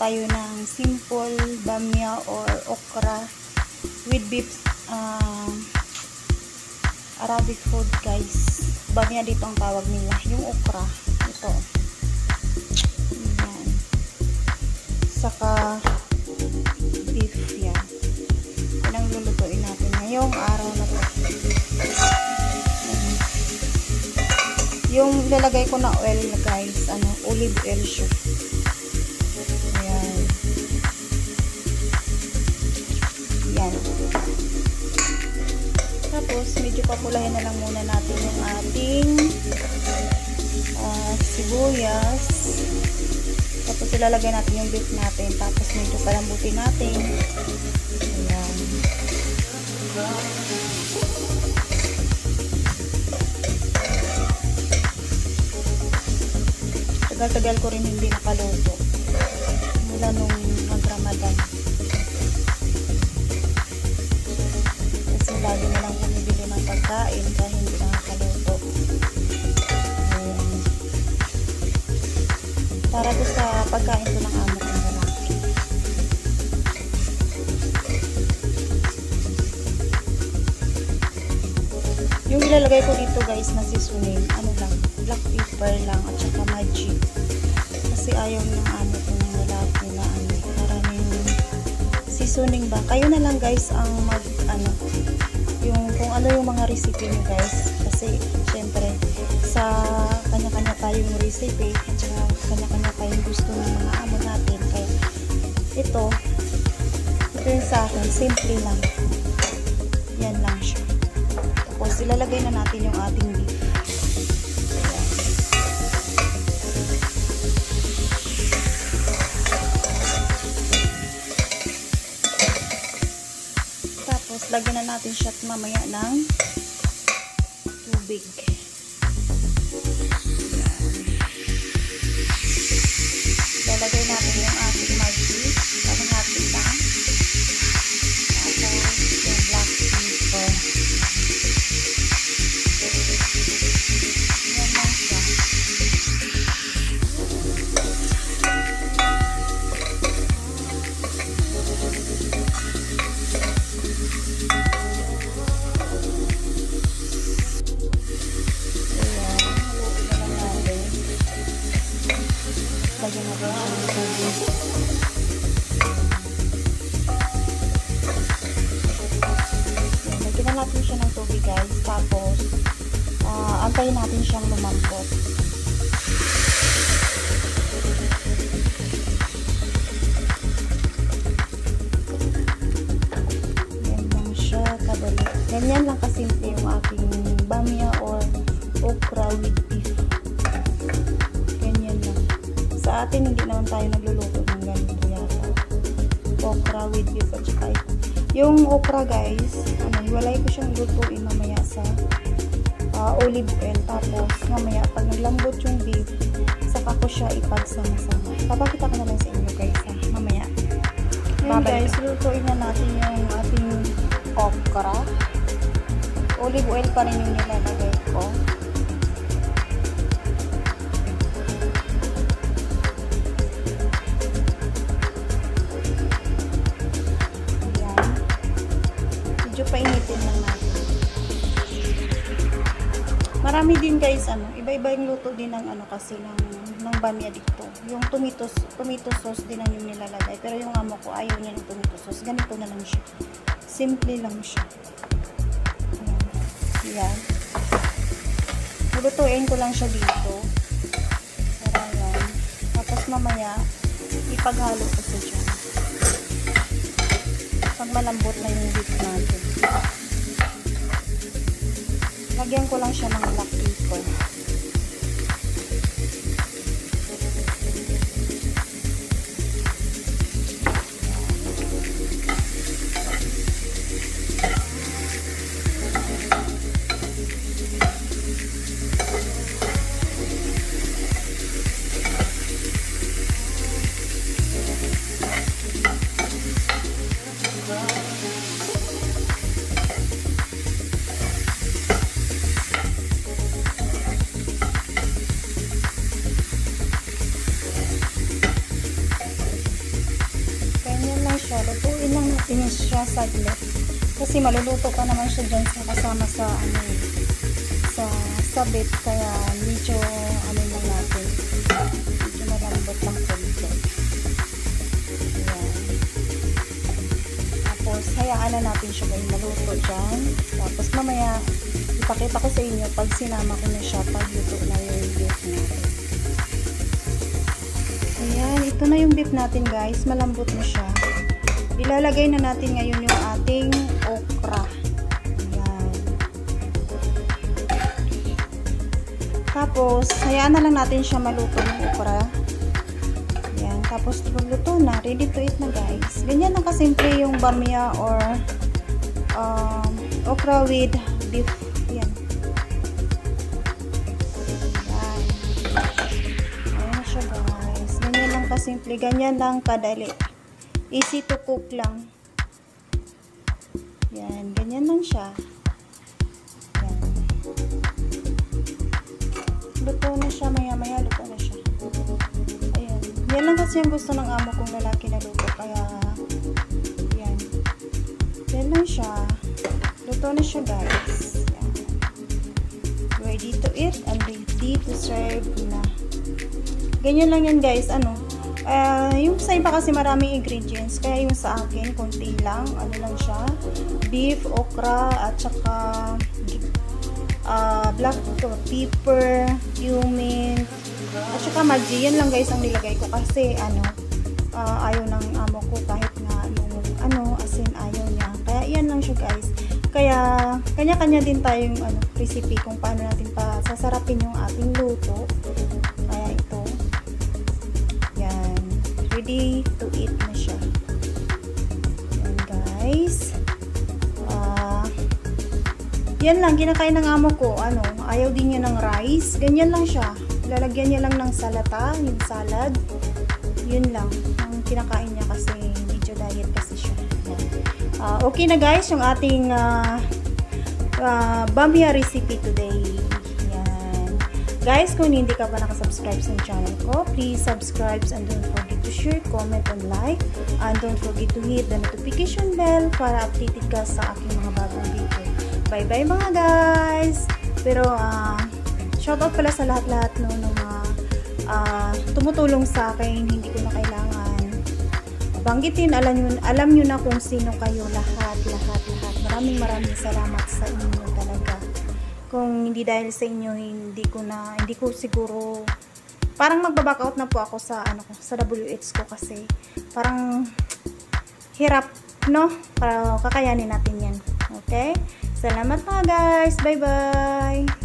tayo ng simple bamya or okra with beef, Arabic food guys. Bamya dito ang tawag nila. Yung okra, ito. Yan. Saka beef yan. Yan ang lulutuin natin ngayong araw na to. Yung lalagay ko na oil guys, olive oil siya. Ayan. Yan. Tapos, medyo papulahin na lang muna natin yung ating sibuyas. Tapos, ilalagay natin yung beef natin. Tapos, medyo palambutin natin. Ayan. Tagal-tagal ko rin hindi nakaluto. Mula nung mag-Ramadan. Kasi lagi na lang bumibili ng pagkain dahil hindi nakakaluto. Para doon sa pagkain ko ng amo kong lalaki. Yung ilalagay ko dito guys na seasoning, lang, black pepper lang at saka magic. Kasi ayaw ng amo ko ng lalaki na maraming seasoning ba. Kayo na lang guys ang kung ano yung mga recipe nyo guys. Kasi syempre sa kanya-kanya tayong recipe at saka kanya-kanya tayong gusto ng mga amo natin. Kaya ito yung sa akin, simple lang. Yan lang siya. Tapos ilalagay na natin yung ating beef. Tapos lagyan na natin siya at mamaya ng tubig. Ilalagay natin yung ating magic. Kalahati lang. Tapos yung black pepper. Yan lang siya. Lagyan natin siya ng tubig. Lagyan na natin siya ng tubig guys. Tapos, antayin natin siyang lumambot. Yan lang siya kadali. Ganyan lang kasimple yung aking bamya or okra with beef. Ganyan lang. Sa atin, hindi naman tayo nagluluto ng ganito yata. Okra with beef at saka ito. Yung okra guys, hiwalay ko siyang lutuin mamaya sa olive oil. Tapos, mamaya, pag naglambot yung beef, saka ko siya ipagsama-sama. Papakita ko na lang sa inyo guys mamaya. Ngayon guys, lutuin na natin yung ating okra. Olive oil pa rin yung nilalagay ko. Medyo painitin lang natin. Marami din guys, iba-iba yung luto din ng kasi ng bamya dito. Yung tomato sauce din ang yung nilalagay. Pero yung amo ko, ayaw niya ng tomato sauce. Ganito na lang siya. Simple lang siya. Ayan. Lulutuin ko lang siya dito. Para yan. Tapos mamaya, ipaghalo ko sa dyan. Pag malambot na yung beef natin. Lagyan ko lang siya ng black pepper. saglit. Kasi maluluto pa naman siya dyan sa kasama sa ano, sa sabit, kaya medyo ano lang natin, medyo malambot lang konti. Ayan. Tapos hayaan na natin siya guys maluto dyan. Tapos mamaya ipakita ko sa inyo pag sinama ko na siya, pag luto na yung beef natin. Ayan, ito na yung beef natin guys, malambot na siya. Ilalagay na natin ngayon yung ating okra. Ayan. Tapos, hayaan na lang natin siya maluto ng okra. Ayan. Tapos, luto na. Ready to eat na guys. Ganyan lang kasimple yung bamya or okra with beef. Ayan. Ayan. Ayan na siya guys. Ganyan lang kasimple. Ganyan lang kadali. Easy to cook lang. Yan, ganyan lang siya. Yan. Luto na siya, maya-maya luto na siya. Ayan. Yan lang kasi yung gusto ng amo kong lalaki na luto. Kaya, yan. Yan lang siya. Luto na siya guys. Yan. Ready to eat and ready to serve na. Ganyan lang yan guys. Ano? Yung sa iba kasi maraming ingredients, kaya yung sa akin konti lang, ano lang siya, beef, okra, at saka black pepper, cumin, at saka magi. Yan lang guys ang nilagay ko kasi ano, ayaw ng amo ko kahit nga asin ayaw niya, kaya yan lang siya guys. Kaya kanya-kanya din tayong recipe kung paano natin pa sasarapin yung ating luto. Kaya ito, ready to eat na siya. Yan guys. Yan lang, kinakain ng amo ko. Ayaw din niya ng rice. Ganyan lang siya. Lalagyan niya lang ng salata, yung salad. Yun lang. Ang kinakain niya kasi medyo diet kasi siya. Okay na guys, yung ating bamya recipe today. Guys, kung hindi ka pa nakasubscribe sa channel ko, please subscribe and don't forget to share, comment, and like. And don't forget to hit the notification bell para updated ka sa aking mga bagong video. Bye-bye mga guys! Pero, shoutout pala sa lahat-lahat ng mga tumutulong sa akin, hindi ko na kailangan banggitin. Alam nyo na kung sino kayo, lahat. Maraming salamat sa inyo talaga. Kung hindi dahil sa inyo, hindi ko siguro, parang magbaback out na po ako sa sa WH ko kasi parang hirap, no? Para kakayanin natin yan. Okay? Salamat mga guys. Bye-bye.